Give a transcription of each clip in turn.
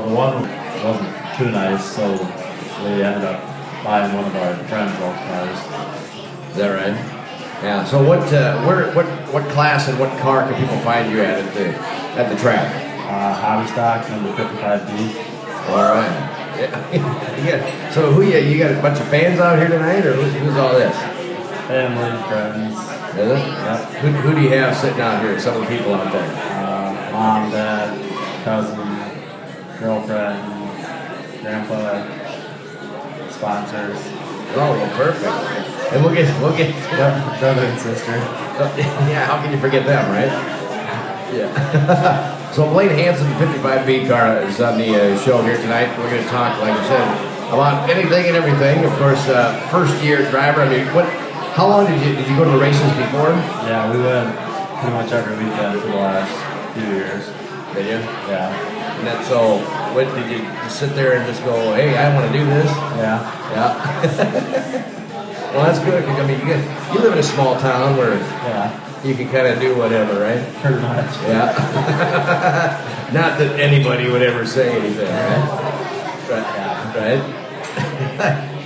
the one wasn't too nice, so we ended up buying one of our friends' old cars. Is that right? Yeah. So what class and what car can people find you at the track? Hobby stock number 55B. All right. Yeah. So you got a bunch of fans out here tonight, or who's all this? Family, friends. Is it? Yep. Who do you have sitting out here? Some of the people out there. Mom, dad, cousin, girlfriend, grandpa, sponsors. Oh, well, perfect. And we'll get Yep, brother and sister. yeah, how can you forget them, right? Yeah. So Blaine Hanson, 55B car, is on the show here tonight. We're going to talk, like I said, about anything and everything. Of course, first-year driver. I mean, how long did you go to the races before? Yeah, we went pretty much every weekend for the last few years. Did you? Yeah. And that's so. What did you just sit there and just go, hey, I want to do this? Yeah. Yeah. Well, that's good. I mean, you live in a small town where you can kind of do whatever, right? Pretty much. Yeah. Not that anybody would ever say anything, right? Right?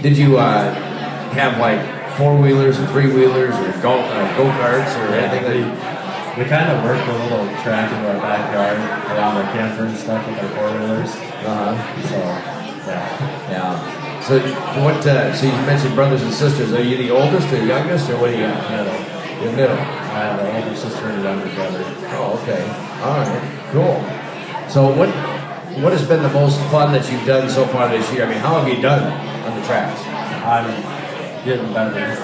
Did you have like four-wheelers or three-wheelers or go-karts or anything? We kind of worked a little track in our backyard around our camper and stuff with our four-wheelers. So, yeah. Yeah. So so you mentioned brothers and sisters. Are you the oldest or youngest, or what are you? Middle. You're middle. I have an older sister and a younger brother. Oh, okay. All right. Cool. So what has been the most fun that you've done so far this year? I mean, how have you done on the tracks? I'm getting better.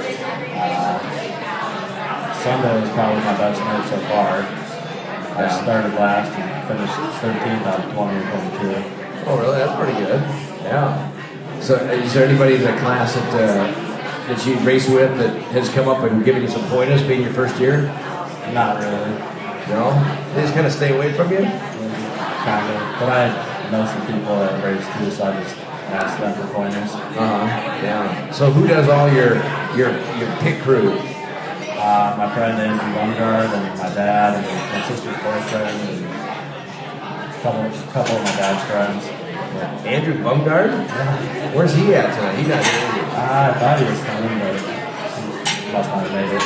Sunday was probably my best night so far. I started last and finished 13th out of 20 or 22. Oh, really? That's pretty good. Yeah. So is there anybody in the class that you race with that has come up and given you some pointers being your first year? Not really. No? They just kind of stay away from you? Kind of. But I know some people that race too, so I just ask them for pointers. Yeah. So who does all your pit crew? My friend Andrew Bumgard and my dad and my sister's boyfriend and a couple of my dad's friends. Yeah. Andrew Bumgard? Yeah. Where's he at tonight? He's not here. I thought he was coming, but he must not have made it.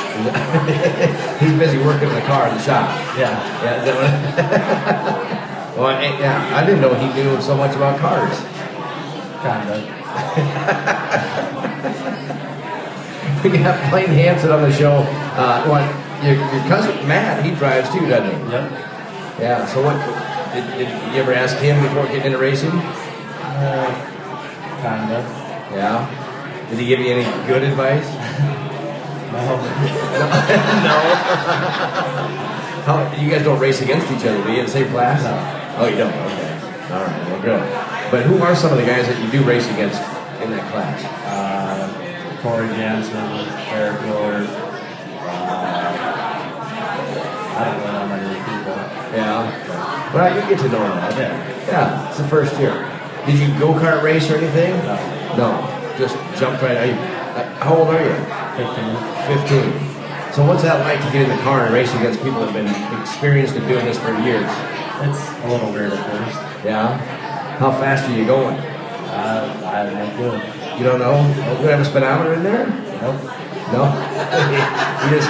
He's busy working in the car in the shop. Yeah. Yeah. Is that what? Well, I didn't know he knew so much about cars. Kind of. We got Blaine Hanson on the show. Your cousin Matt, he drives too, doesn't he? Yep. Yeah. So what? Did you ever ask him before getting into racing? Kind of. Yeah. Did he give you any good advice? No. No. You guys don't race against each other, do you, in the same class? No. Oh, you don't? Okay. All right. Well, good. But who are some of the guys that you do race against in that class? Corey Jansen, Eric Willard. I don't really know many people. Yeah. Well, you get to know them. Yeah. Yeah. It's the first year. Did you go-kart race or anything? No. No. Just jump right. How old are you? 15. 15. So what's that like to get in the car and race against people that have been experienced in doing this for years? It's a little weird at first. Yeah? How fast are you going? I have no clue. You don't know? You don't have a speedometer in there? Nope. No? You just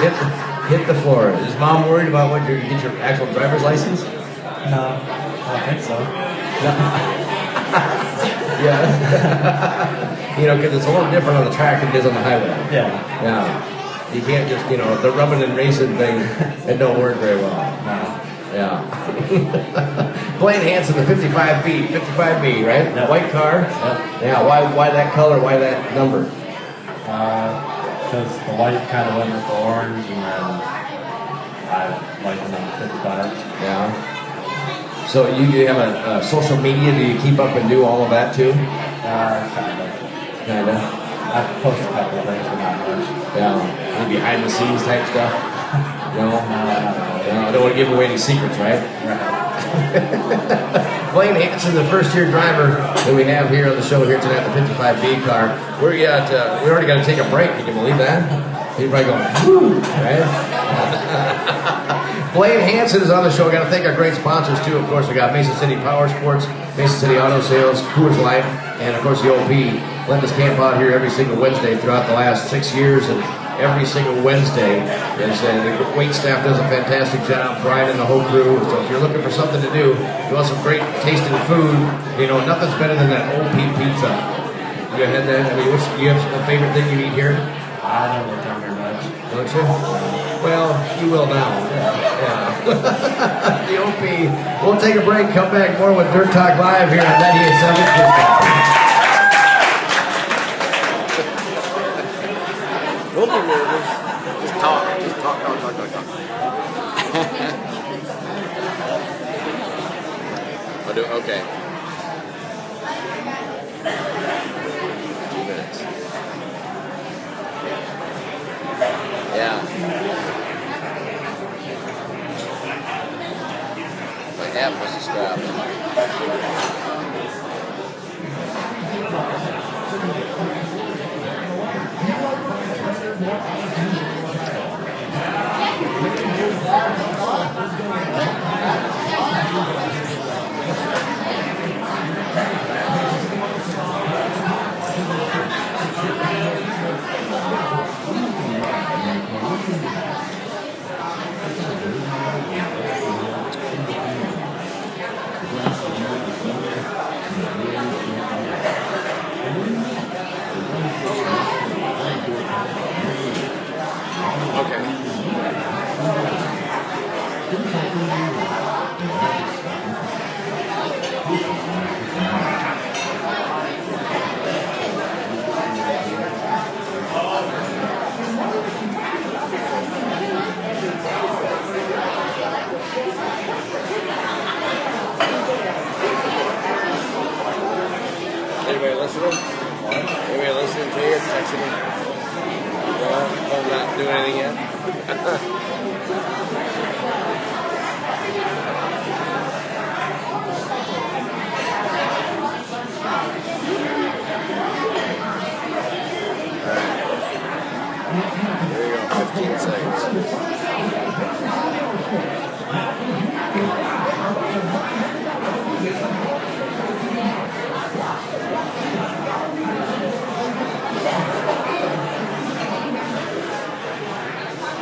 hit the floor. Is mom worried about when you get your actual driver's license? No, I don't think so. Yeah. Because it's a little different on the track than it is on the highway. Yeah. Yeah. You can't just, the rubbing and racing thing, it don't work very well. No. Yeah. Blaine Hanson, the 55B, right? Yep. White car? Yep. Yeah, why that color? Why that number? Because the white kind of went with the orange, and then I like the number 55. Yeah. So you have a social media? Do you keep up and do all of that too? Kind of. Kinda. I've posted a couple of things, but not much. Yeah. Any behind the scenes type stuff? No? No, not really. No, I don't want to give away any secrets, right? Right. Blaine Hanson, the first-year driver that we have here on the show here tonight, the 55B car. We already got to take a break. Can you believe that? You're probably going, whoo, right? Blaine Hanson is on the show. Got to thank our great sponsors too. Of course, we got Mason City Power Sports, Mason City Auto Sales, Coors Light, and of course the OP. Let us camp out here every single Wednesday throughout the last 6 years, and every single Wednesday is the wait staff does a fantastic job. Brian and the whole crew. So if you're looking for something to do, you want some great tasting food, nothing's better than that OP pizza. You had that? I mean, do you have a favorite thing you eat here? I don't look on very much. Don't you? Well, you will now. Yeah. The OP. We'll take a break. Come back more with Dirt Talk Live here on 98.7. Don't be nervous. Just talk. Just talk. I'll do okay. 2 minutes. Yeah. My hat must have stopped. Anybody listening? Anybody listening to you? Texting me? No, I'm not doing anything yet. There you go, 15 seconds.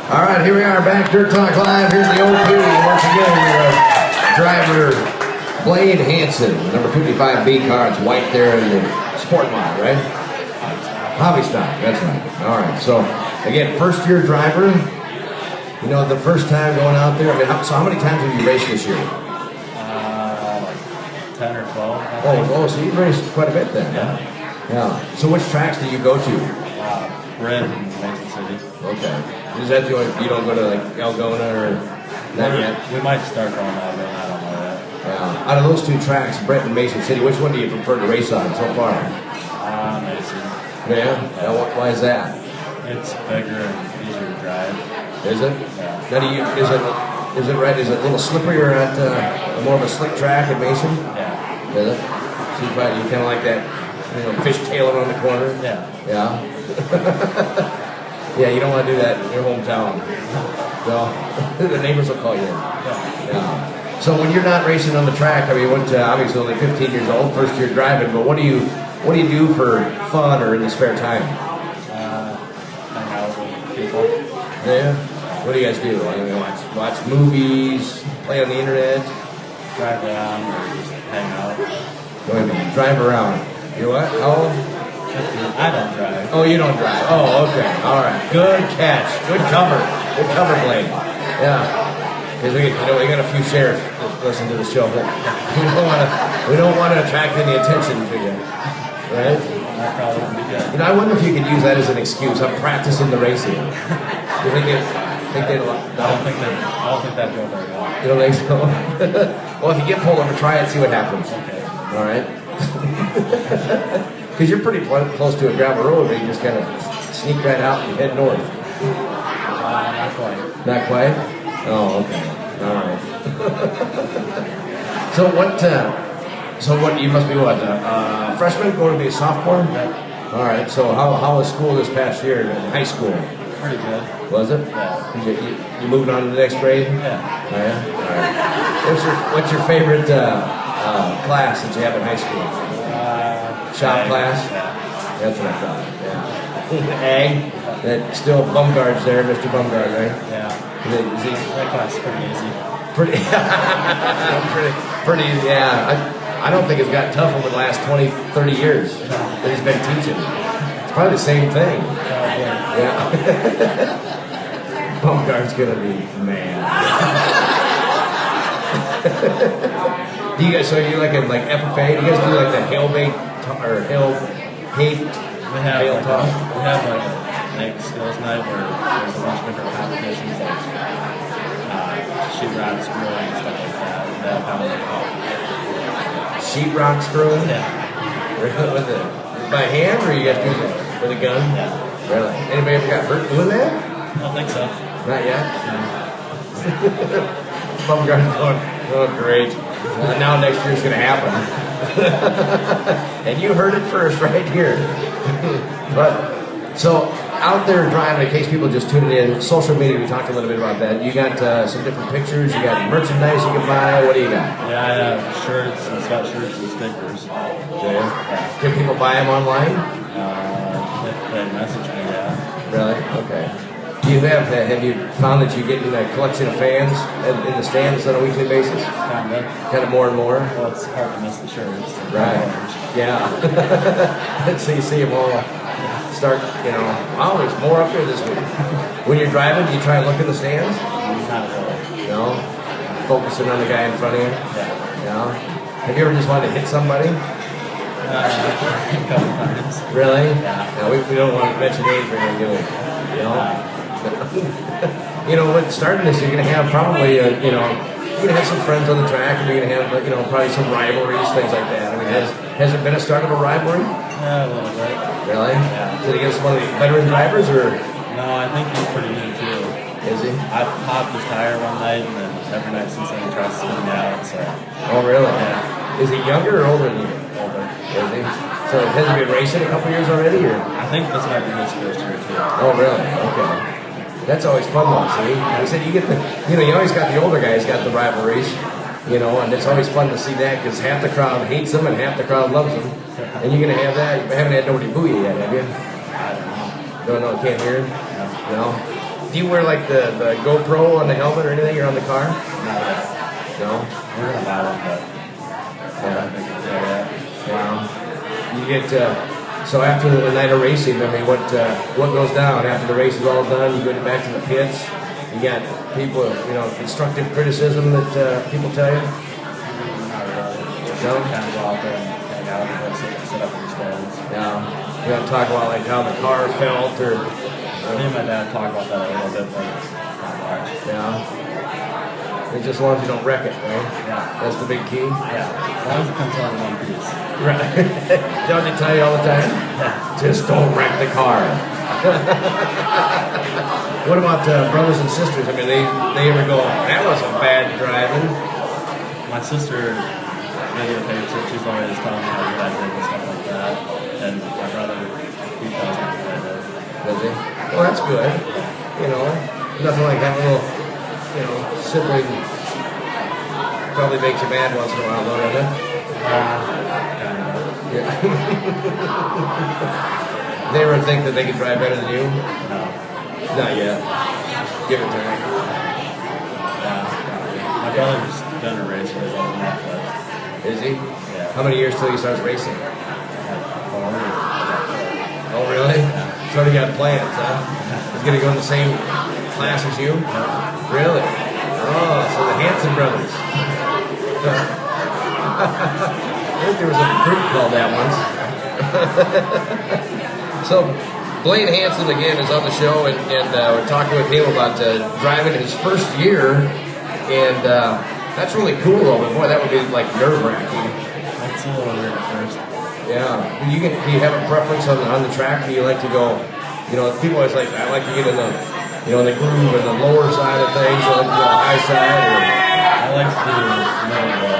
All right, here we are back, Dirt Talk Live. Here's the OP. Once again, driver Blaine Hanson, number 55B car. It's white there in the sport model, right? Hobby stock, that's right. All right, so again, first-year driver. The first time going out there. I mean, so how many times have you raced this year? Like 10 or 12. Oh, so you've raced quite a bit then. Yeah. So which tracks do you go to? Red in Mason City. Okay. Is that the only, you don't go to like Algona or not yet? We might start going that way. I don't know yet. Yeah. Out of those two tracks, Brett and Mason City, which one do you prefer to race on so far? Mason. Yeah? Why is that? It's bigger and easier to drive. Is it? Yeah. Now, is it right? Is it a little slipperier at more of a slick track at Mason? Yeah. Is it? So you kind of like that, fish tailing on the corner? Yeah. Yeah. Yeah, you don't want to do that in your hometown. So the neighbors will call you in. Yeah. So when you're not racing on the track, I mean, obviously only 15 years old, first year driving, but what do you do for fun or in the spare time? Hang out with people. Yeah. What do you guys do? I mean, watch movies, play on the internet, Drive around or just hang out. Wait a minute, drive around. You what? How old? I don't drive. Oh, you don't drive. Oh, okay. All right. Good catch. Good cover. Good cover, Blaine. Yeah. Because we got a few sheriffs that listen to the show, but we don't want to attract any attention to you, right? That probably would be good. I wonder if you could use that as an excuse. I'm practicing the racing. Do you think they'd? I don't think that'd go very well. You don't think so? Well, if you get pulled over, try it. See what happens. Okay. All right. Because you're pretty close to a gravel road, but you just kind of sneak right out and head north. Not quite. Not quite? Oh, okay. All right. So what, you must be what, freshman, going to be a sophomore? Yeah. All right, so how was school this past year in high school? Pretty good. Was it? Yeah. You moving on to the next grade? Yeah. Oh, yeah? All right. What's your favorite class that you have in high school? Shop class? Yeah. That's what I thought, yeah. Ag? That still Bumgard's there, Mr. Bumgard, right? Yeah. Is he That class is pretty easy. pretty easy, yeah. I don't think it's got tough over the last 20, 30 years that he's been teaching. It's probably the same thing. Yeah. Bumgard's gonna be mad. Do you guys, so you like FFA? Do you guys do like the hail bait or hail hate? We have hail like toss? we have like a night skills night where there's a bunch of different competitions like sheetrock screwing and stuff like that. That how they call it. Sheetrock screwing? Yeah. With it by hand or you guys do it with a gun? Yeah. Really? Anybody ever got hurt doing that? I don't think so. Not yet. No. Bumgard's going, oh great. Now next year's gonna happen. And you heard it first right here. But so out there driving, in case people just tuning in, social media, we talked a little bit about that. You got some different pictures, you got merchandise you can buy. What do you got? Yeah, I have shirts and sweatshirts and stickers. Yeah. Can people buy them online? If they message me, yeah. Really? Okay. Do you have you found that you're getting a collection of fans in the stands on a weekly basis? Kind of more and more? Well, it's hard to miss the shirts. Right. Yeah. So you see them all start, wow, there's more up here this week. When you're driving, do you try and look in the stands? Not really. No? Focusing on the guy in front of you? Yeah. No? Have you ever just wanted to hit somebody? A couple times. Really? Yeah. No, we don't want to mention names or anything, do we? With starting this, you're going to have probably, you're going to have some friends on the track, and you're going to have, probably some rivalries, things like that. I mean, has it been a start of a rivalry? Yeah, a little bit. Really? Yeah. Is it against one of the veteran drivers, or? No, I think he's pretty new too. Is he? I popped his tire one night, and then every night since then he tries to spin me out. So. Oh, really? Yeah. Is he younger or older than you? Older. Is he? So has he been racing a couple years already, or? I think this might be his first year too. Oh, really? Okay. That's always fun though, see? Like I said, you get you always got the older guys got the rivalries, and it's always fun to see that because half the crowd hates them and half the crowd loves them. And you're going to have that. You haven't had nobody boo you yet, have you? I don't know. Don't know, can't hear him? No. No? Do you wear like the GoPro on the helmet or anything or on the car? No? We're gonna buy one, but Yeah. yeah. Wow. You get, so after the night of racing, I mean, what goes down? After the race is all done, you go back to the pits, you got people, constructive criticism that people tell you? Not really. Just No? kind of go out there and hang out and sit up in the stands. Yeah. You don't talk about like how the car felt or... Me and my dad talk about that a little bit, but not much. Yeah. It's just as long as you don't wreck it, right? Yeah. That's the big key. Yeah. As long as it comes out in one piece. Right. Don't they tell you all the time? Yeah. Just don't wreck the car. What about brothers and sisters? I mean, they ever go, that was a bad driving? My sister videotapes it. She's always telling me how good I did and stuff like that. And my brother, he tells me what I did. Does he? Well, that's good. Nothing like having a little, sibling probably makes you mad once in a while, though, doesn't it? Kind of. Yeah. They ever think that they could drive better than you? No. Not yet. Give it time. My brother's done a race with on Netflix. Is he? Yeah. How many years till he starts racing? Oh, Oh, really? yeah. He's already got plans, huh? He's going to go in the same class as you? Really? Oh, so the Hanson brothers. I think there was a group called that once. So, Blaine Hanson, again, is on the show, and we're talking with him about driving his first year, and that's really cool, though, but boy, that would be, like, nerve-wracking. That's a little weird at first. Yeah. Do you have a preference on the track? Do you like to go, people always like, I like to get in the, in the groove or the lower side of things, or like the high side, or... I like to do middle low.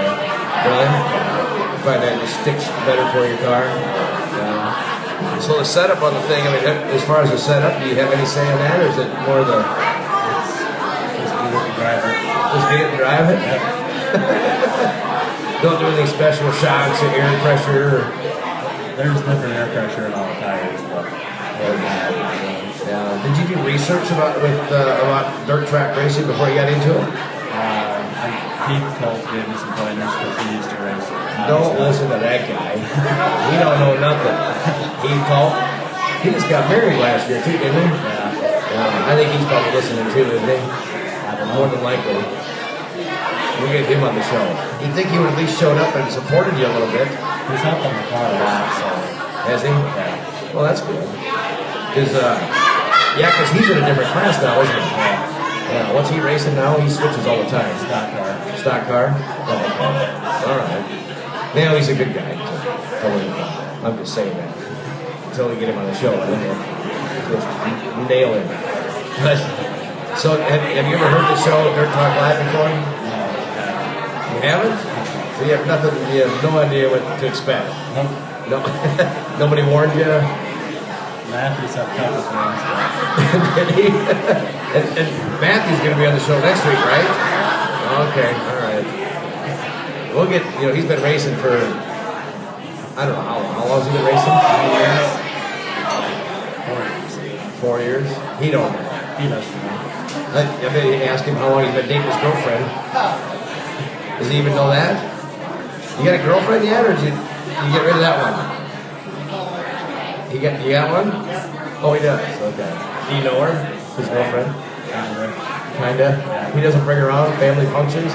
Really? You find that just sticks better for your car? Yeah. So the setup on the thing, I mean, as far as the setup, do you have any say in that, or is it more the Just get it and drive it. just get it and drive it? Don't do anything special, shocks or air pressure. There's different air pressure in all the tires, but Yeah. Did you do research about dirt track racing before you got into it? Keith Colt gave me some pointers because he used to race it. Don't listen to that guy. He don't know nothing. Heath Colt. He just got married last year too, didn't he? Yeah. I think he's probably listening too, isn't he? I don't More know. than likely. We'll get him on the show. You'd think he would at least showed up and supported you a little bit. He's helped on the car a lot, so. Has he? Yeah. Well, that's good. Because he's in a different class now, isn't he? Yeah. What's he racing now? He switches all the time. Stock car. Stock car? Oh, okay. All right. You know, he's a good guy. Totally. I'm just saying that. Until we get him on the show, and then we'll just nail him. But, so, have you ever heard the show Dirt Talk Live before? You haven't? So you have nothing, you have no idea what to expect. No. Nobody warned you? Matthew's had a couple things, but Did he? and Matthew's going to be on the show next week, right? Okay, all right. We'll get, he's been racing for, I don't know, how long has he been racing? 4 years. He don't know. he doesn't know. I bet you ask him how long he's been dating his girlfriend. Does he even know that? You got a girlfriend yet, or did you get rid of that one? You got one? Oh, he does. Okay. Do you know her? His girlfriend? Kinda. Yeah. He doesn't bring her around family functions.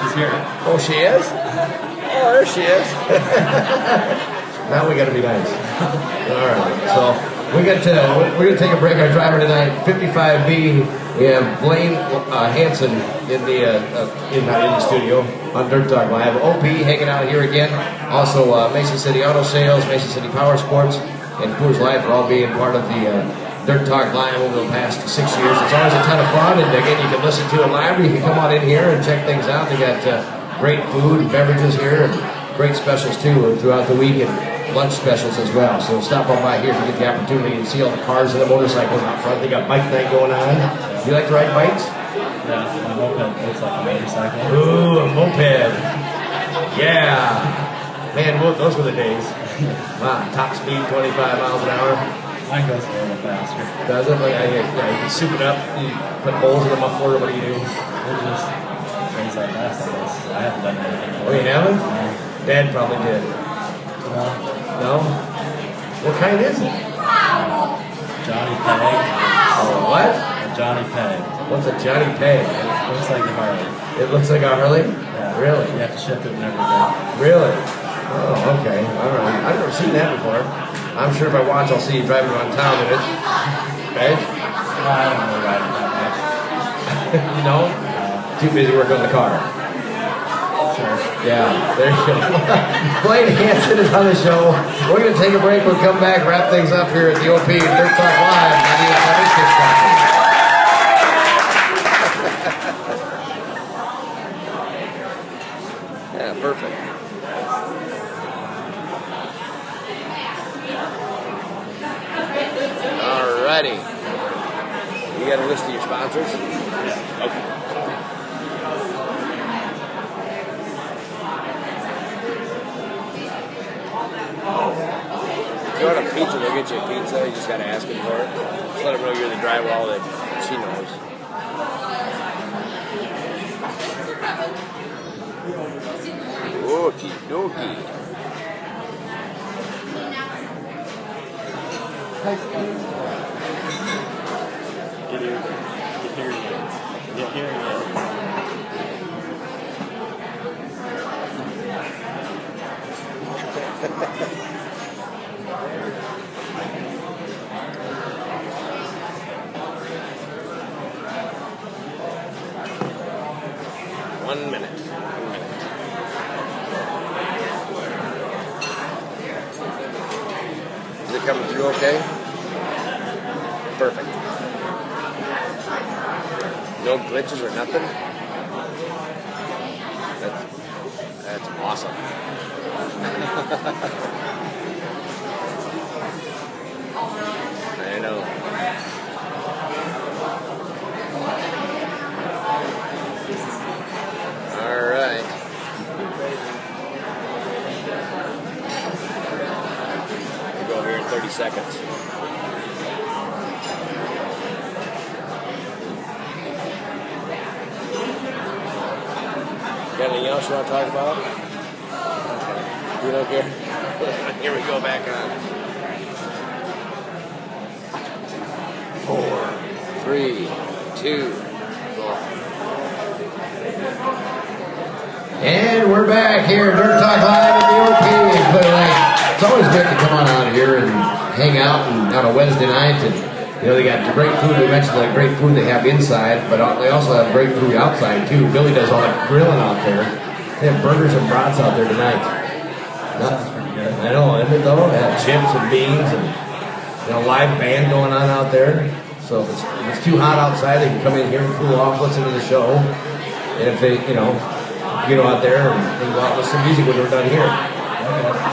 She's here. Oh, she is? Oh, there she is. Now we got to be nice. All right. So we're gonna take a break. Our driver tonight, 55B. We have Blaine Hanson in the studio on Dirt Talk Live. OP hanging out here again. Also, Mason City Auto Sales, Mason City Power Sports, and Coors Life are all being part of the Dirt Talk Live over the past 6 years. It's always a ton of fun, and again, you can listen to it live, or you can come on in here and check things out. They got great food and beverages here, and great specials too throughout the week, and lunch specials as well. So stop on by here if you get the opportunity and see all the cars and the motorcycles out front. They got bike night going on. You like to ride bikes? Yeah, my moped looks like a motorcycle. Ooh, a moped. Yeah. Man, those were the days. Wow, top speed 25 miles an hour. Mine goes a little faster. Does it? Like, you can soup it up, you put holes in the muffler, what do you do? It just goes that fast, I guess. I haven't done anything. Oh, you haven't? Dad probably did. No. No? What kind is it? Johnny Peg. Oh, what? A Johnny Peg. What's a Johnny Peg? Looks like a Harley. It looks like a Harley? Yeah. Really? You have to shift it and everything. Really? Oh, okay. All right. I've never seen that before. I'm sure if I watch, I'll see you driving around town in it. Okay? I don't know riding that much. You know? Too busy working on the car. Sure. Yeah, there you go. Blaine Hanson is on the show. We're going to take a break. We'll come back, wrap things up here at the OP Dirt Talk Live. 98.6. Yeah, perfect. Alrighty. You got a list of your sponsors? Okay. If you want a pizza, they'll get you a pizza. You just got to ask them for it. Just let them know you're the drywall that she knows. Okie dokie. Get here. One minute. Is it coming through okay? Perfect. No glitches or nothing? That's awesome. 2nd. Got anything else you want to talk about? You don't care? Here we go back on. 4, 3, 2, go. And we're back here, Dirt Talk Live at the OK. It's always good to come on out here and hang out and on a Wednesday night. And they got the great food. We mentioned the great food they have inside, but they also have great food outside too. Billy does all that grilling out there. They have burgers and brats out there tonight. That sounds pretty good. I know, isn't it though? They have chips and beans and live band going on out there. So if it's too hot outside, they can come in here and cool off, listen to the show. And if they, get out there and go out and listen to music when we're done here.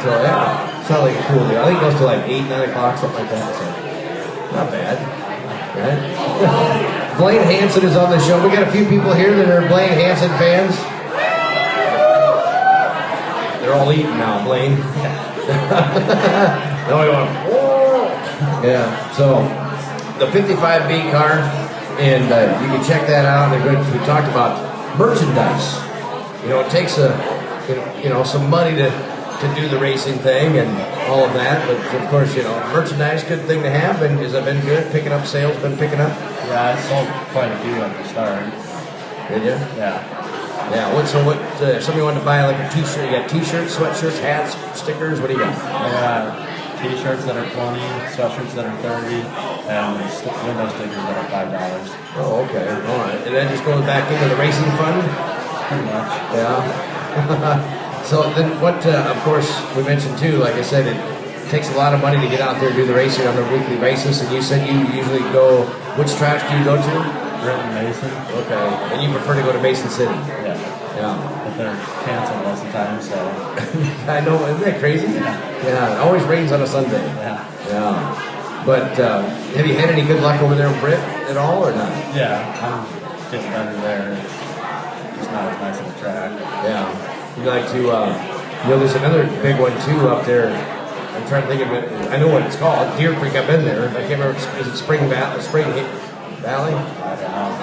So yeah, sounds like a cool deal. I think it goes to like 8, 9 o'clock, something like that. So not bad, right? Blaine Hanson is on the show. We got a few people here that are Blaine Hanson fans. They're all eating now, Blaine. Now we want. Yeah. So the 55B car, and you can check that out. They're good. We talked about merchandise. It takes some money to do the racing thing and all of that, but of course, merchandise, good thing to have. And has it been good? Picking up sales, been picking up? Yeah, I sold quite a few at the start. Did you? Yeah. Yeah. What? If somebody wanted to buy like a T-shirt, you got T-shirts, sweatshirts, hats, stickers. What do you got? I got T-shirts that are 20, sweatshirts that are 30, and window stickers that are $5. Oh, okay. All right. And that just goes back into the racing fund? Pretty much. Yeah. So then what, of course, we mentioned too, like I said, it takes a lot of money to get out there and do the racing on a weekly basis. And you said you usually go, which tracks do you go to? Britain Mason. Okay. And you prefer to go to Mason City? Yeah. Yeah. But they're canceled most of the time, so. I know, isn't that crazy? Yeah. Yeah, it always rains on a Sunday. Yeah. Yeah. But have you had any good luck over there in Britt at all or not? Yeah, I'm getting better there. It's not as nice of a track. Yeah. You like to, there's another big one too up there. I'm trying to think of it. I know what it's called. Deer Creek. I've been there. I can't remember. Is it Spring Valley? I don't know.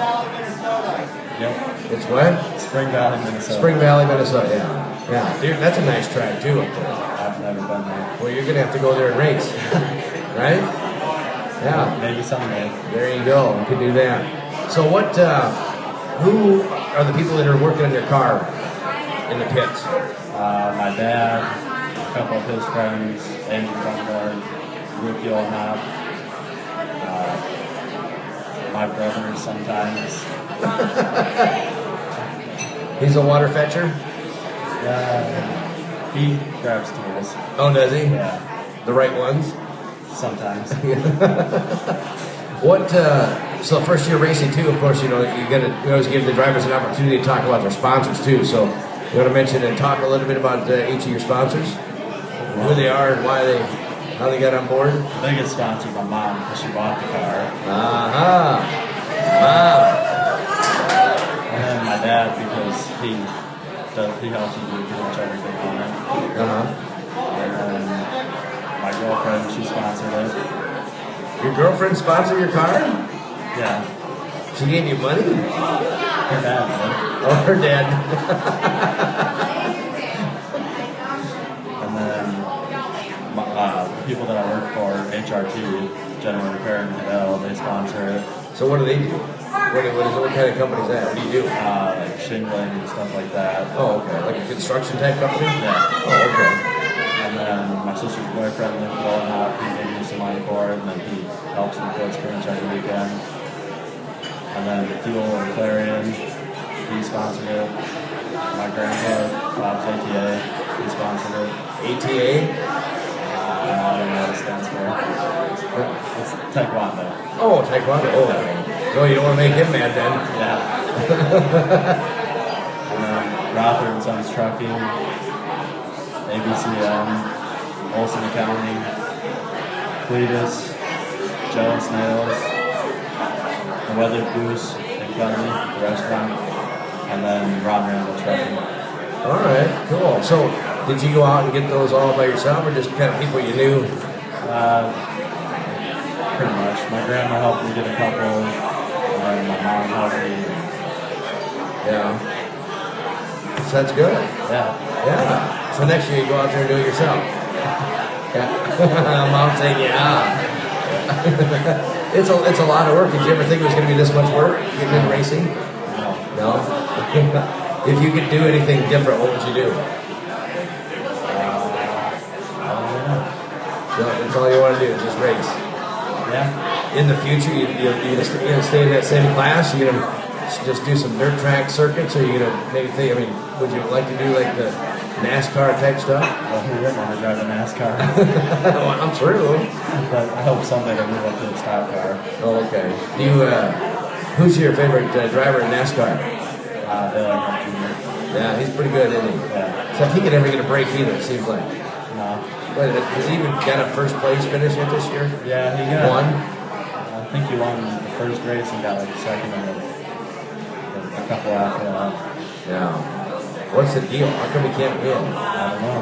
Yep. It's what? Spring Valley, Minnesota. Spring Valley, Minnesota. Yeah. Yeah. Deer, that's a nice track too up there. I've never been there. Well, you're gonna have to go there and race, right? Yeah. Maybe someday. There you go. You could do that. So what? Who are the people that are working on your car in the pits? My dad, a couple of his friends, Andy Bungard, Ricky Olnap, my brother sometimes. He's a water fetcher? He grabs tools. Oh, does he? Yeah, The right ones? sometimes. What, so first year racing too, of course, you always give the drivers an opportunity to talk about their sponsors too. So you want to mention and talk a little bit about each of your sponsors? Who they are and how they got on board? The biggest sponsor is my mom, because she bought the car. Wow. And then my dad, because he helps me do pretty much everything on it. And then my girlfriend, she sponsored it. Your girlfriend sponsored your car? Yeah. She gave you money? Her dad did. Oh, her dad. And then people that I work for, HRT, General Repair and Hell, they sponsor it. So what do they do? What kind of company is that? What do you do? Like shingling and stuff like that. Oh, okay. Like a construction type company? Yeah. Oh, okay. And then my sister's boyfriend lived growing up, he gave me some money for it, and then he helps me put pretty much every weekend. And then Fuel and Clarion, he sponsored it. My grandpa, Bob's ATA, he sponsored it. ATA? I don't know what it stands for. It's Taekwondo. Oh, Taekwondo. Oh, you don't want to make him mad then. Yeah. And then Rother and Sons Trucking, ABCM, Olson Accounting, Cletus, Joe and Snails, The Weathered Goose in Clemmy, the restaurant, and then Ron Randall Trucking. All right, cool. So, did you go out and get those all by yourself, or just kind of people you knew? Pretty much. My grandma helped me get a couple, and my mom helped me. Yeah. So that's good. Yeah. Yeah. So next year you go out there and do it yourself. Yeah. Mom saying yeah. It's a lot of work. Did you ever think it was going to be this much work getting into racing? No. If you could do anything different, what would you do? So that's all you want to do is just race. Yeah. In the future, you're gonna stay in that same class. You're gonna just do some dirt track circuits, or you're gonna maybe think. I mean, would you like to do like the NASCAR type stuff? Well, who wouldn't want to drive a NASCAR? Well, I'm through. But I hope someday to move up to the stock car. Oh, okay. Do you? Who's your favorite driver in NASCAR? Bill Jr. Yeah, he's pretty good, isn't he? Yeah. Except he could never get a break either. It seems like. No. Wait, has he even got a first place finish yet this year? Yeah, he got One. I think he won the first race and got like second in a couple after that. Yeah. What's the deal? How come he can't win? I don't know.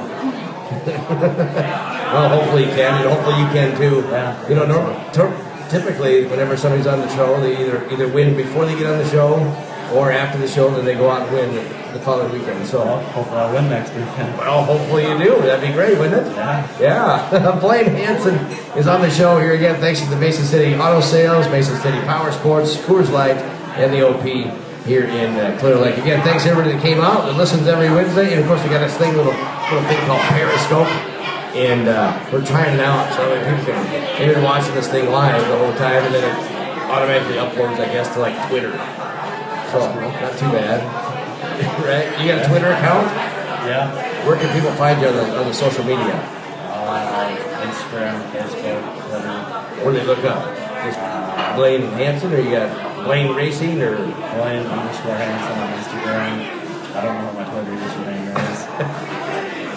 Well, hopefully he can, and hopefully you can too. Yeah. You know, typically, whenever somebody's on the show, they either win before they get on the show, or after the show, then they go out and win the following weekend. So, Well, hopefully I'll win next weekend. well, hopefully you do. That'd be great, wouldn't it? Yeah. Yeah. Blaine Hanson is on the show here again. Thanks to the Mason City Auto Sales, Mason City Power Sports, Coors Light, and the OP here in Clear Lake. Again, thanks to everybody that came out and listens every Wednesday. And of course, we got this little thing called Periscope. And we're trying it out so that people can, they've been watching this thing live the whole time, and then it automatically uploads, I guess, to like Twitter. So, not too bad. Right? You got a Twitter account? Yeah. Where can people find you on the social media? Instagram, Facebook, Twitter. What do they look up? Just Blaine Hanson, or you got Blaine Racing, or Blaine_Hanson on Instagram. I don't know what my Twitter username is.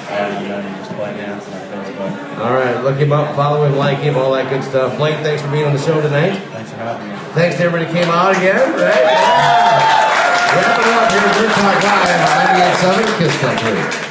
And then just Blaine Hanson on Facebook. all right, look him up, follow him, like him, all that good stuff. Blaine, thanks for being on the show tonight. Thanks for having me. Thanks to everybody that came out again. Right? Yeah. Wrapping up here at Dirt Talk Live on 98.7 Kiss Country.